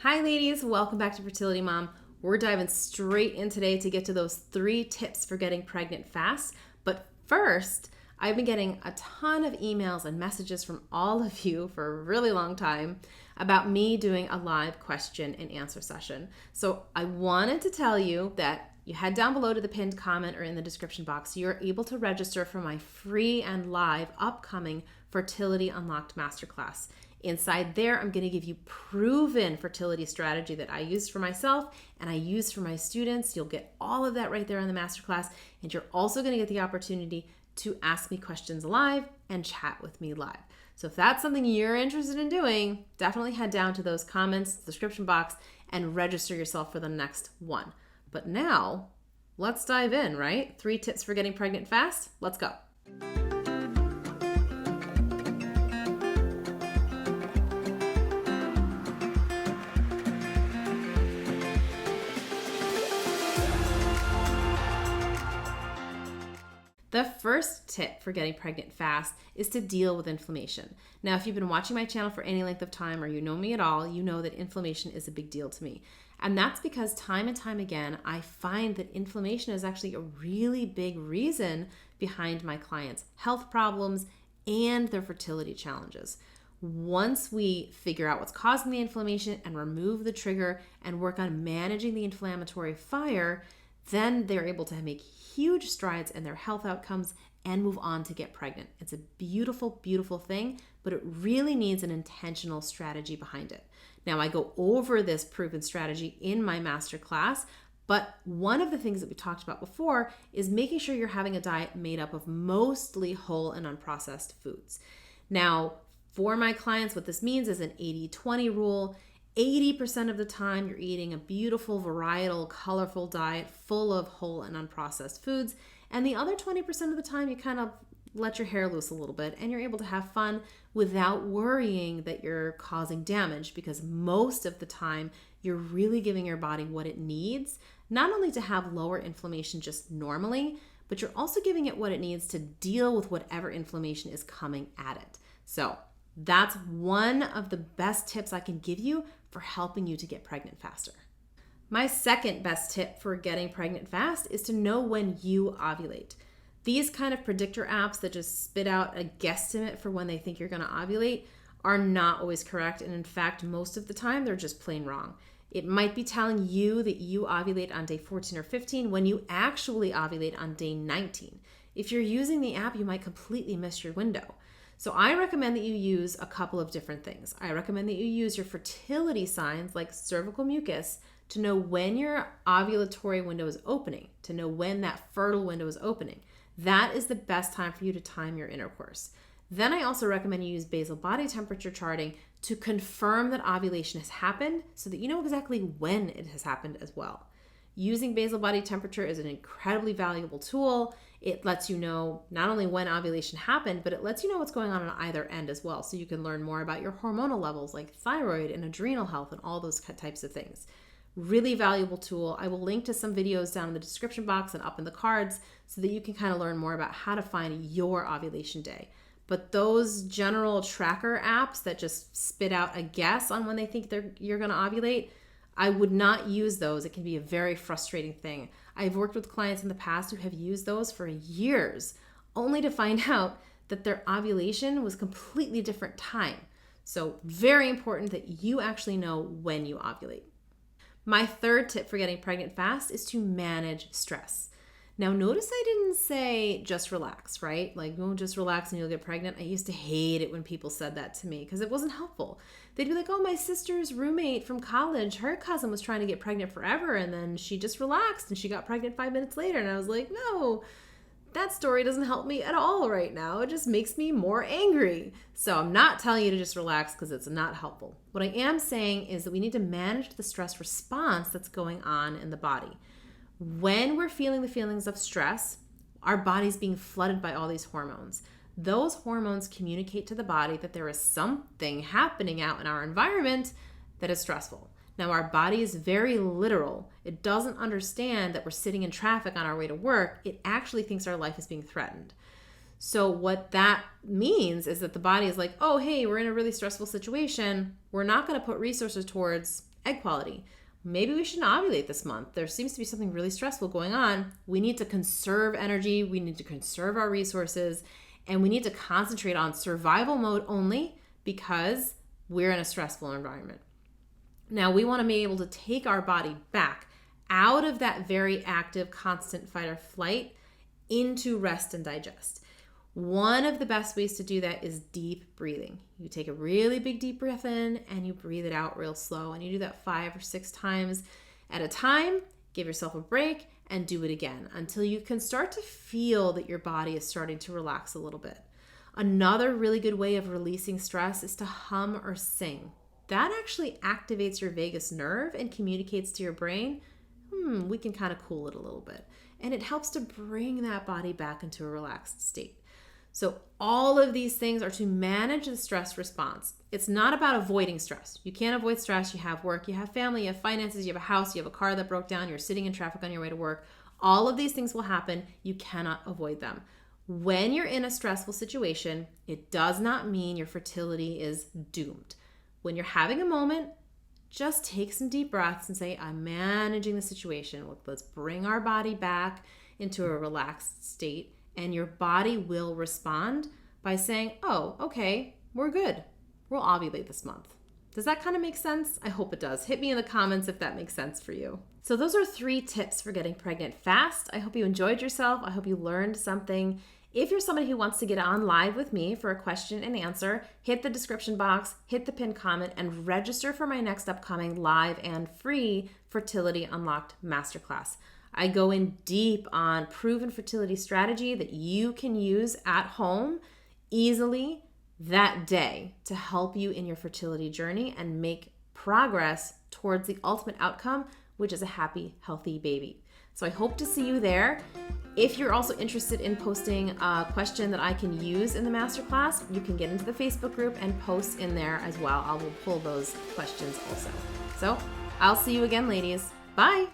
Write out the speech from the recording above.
Hi ladies, welcome back to Fertility Mom. We're diving straight in today to get to those 3 tips for getting pregnant fast. But first, I've been getting a ton of emails and messages from all of you for a really long time about me doing a live question and answer session. So I wanted to tell you that you head down below to the pinned comment or in the description box. You're able to register for my free and live upcoming Fertility Unlocked Masterclass. Inside there, I'm going to give you proven fertility strategy that I use for myself and I use for my students. You'll get all of that right there on the masterclass, and you're also going to get the opportunity to ask me questions live and chat with me live. So if that's something you're interested in doing, definitely head down to those comments, description box, and register yourself for the next one. But now, let's dive in, right? 3 tips for getting pregnant fast. Let's go. The first tip for getting pregnant fast is to deal with inflammation. Now, if you've been watching my channel for any length of time or you know me at all, you know that inflammation is a big deal to me. And that's because time and time again, I find that inflammation is actually a really big reason behind my clients' health problems and their fertility challenges. Once we figure out what's causing the inflammation and remove the trigger and work on managing the inflammatory fire, then they're able to make huge strides in their health outcomes and move on to get pregnant. It's a beautiful, beautiful thing, but it really needs an intentional strategy behind it. Now, I go over this proven strategy in my masterclass, but one of the things that we talked about before is making sure you're having a diet made up of mostly whole and unprocessed foods. Now, for my clients, what this means is an 80-20 rule. 80% of the time, you're eating a beautiful, varietal, colorful diet full of whole and unprocessed foods. And the other 20% of the time, you kind of let your hair loose a little bit and you're able to have fun without worrying that you're causing damage, because most of the time, you're really giving your body what it needs, not only to have lower inflammation just normally, but you're also giving it what it needs to deal with whatever inflammation is coming at it. So that's one of the best tips I can give you for helping you to get pregnant faster. My second best tip for getting pregnant fast is to know when you ovulate. These kind of predictor apps that just spit out a guesstimate for when they think you're going to ovulate are not always correct. And in fact, most of the time, they're just plain wrong. It might be telling you that you ovulate on day 14 or 15 when you actually ovulate on day 19. If you're using the app, you might completely miss your window. So I recommend that you use a couple of different things. I recommend that you use your fertility signs like cervical mucus to know when your ovulatory window is opening, to know when that fertile window is opening. That is the best time for you to time your intercourse. Then I also recommend you use basal body temperature charting to confirm that ovulation has happened so that you know exactly when it has happened as well. Using basal body temperature is an incredibly valuable tool. It lets you know not only when ovulation happened, but it lets you know what's going on either end as well. So you can learn more about your hormonal levels like thyroid and adrenal health and all those types of things. Really valuable tool. I will link to some videos down in the description box and up in the cards so that you can kind of learn more about how to find your ovulation day. But those general tracker apps that just spit out a guess on when they think you're going to ovulate, I would not use those. It can be a very frustrating thing. I've worked with clients in the past who have used those for years, only to find out that their ovulation was completely different time. So very important that you actually know when you ovulate. My third tip for getting pregnant fast is to manage stress. Now, notice I didn't say just relax, right? Like, oh, just relax and you'll get pregnant. I used to hate it when people said that to me because it wasn't helpful. They'd be like, oh, my sister's roommate from college, her cousin was trying to get pregnant forever and then she just relaxed and she got pregnant 5 minutes later. And I was like, no, that story doesn't help me at all right now. It just makes me more angry. So I'm not telling you to just relax because it's not helpful. What I am saying is that we need to manage the stress response that's going on in the body. When we're feeling the feelings of stress, our body's being flooded by all these hormones. Those hormones communicate to the body that there is something happening out in our environment that is stressful. Now, our body is very literal. It doesn't understand that we're sitting in traffic on our way to work. It actually thinks our life is being threatened. So what that means is that the body is like, oh, hey, we're in a really stressful situation. We're not going to put resources towards Egg quality. Maybe we shouldn't ovulate this month. There seems to be something really stressful going on. We need to conserve energy. We need to conserve our resources. And we need to concentrate on survival mode only because we're in a stressful environment. Now, we want to be able to take our body back out of that very active, constant fight or flight into rest and digest. One of the best ways to do that is deep breathing. You take a really big deep breath in and you breathe it out real slow. And you do that 5 or 6 times at a time. Give yourself a break and do it again until you can start to feel that your body is starting to relax a little bit. Another really good way of releasing stress is to hum or sing. That actually activates your vagus nerve and communicates to your brain, we can kind of cool it a little bit. And it helps to bring that body back into a relaxed state. So all of these things are to manage the stress response. It's not about avoiding stress. You can't avoid stress. You have work, you have family, you have finances, you have a house, you have a car that broke down, you're sitting in traffic on your way to work. All of these things will happen. You cannot avoid them. When you're in a stressful situation, it does not mean your fertility is doomed. When you're having a moment, just take some deep breaths and say, I'm managing the situation. Let's bring our body back into a relaxed state. And your body will respond by saying, oh, okay, we're good. We'll ovulate this month. Does that kind of make sense? I hope it does. Hit me in the comments if that makes sense for you. So those are 3 tips for getting pregnant fast. I hope you enjoyed yourself. I hope you learned something. If you're somebody who wants to get on live with me for a question and answer, hit the description box, hit the pinned comment, and register for my next upcoming live and free Fertility Unlocked Masterclass. I go in deep on proven fertility strategy that you can use at home easily that day to help you in your fertility journey and make progress towards the ultimate outcome, which is a happy, healthy baby. So I hope to see you there. If you're also interested in posting a question that I can use in the masterclass, you can get into the Facebook group and post in there as well. I will pull those questions also. So I'll see you again, ladies. Bye.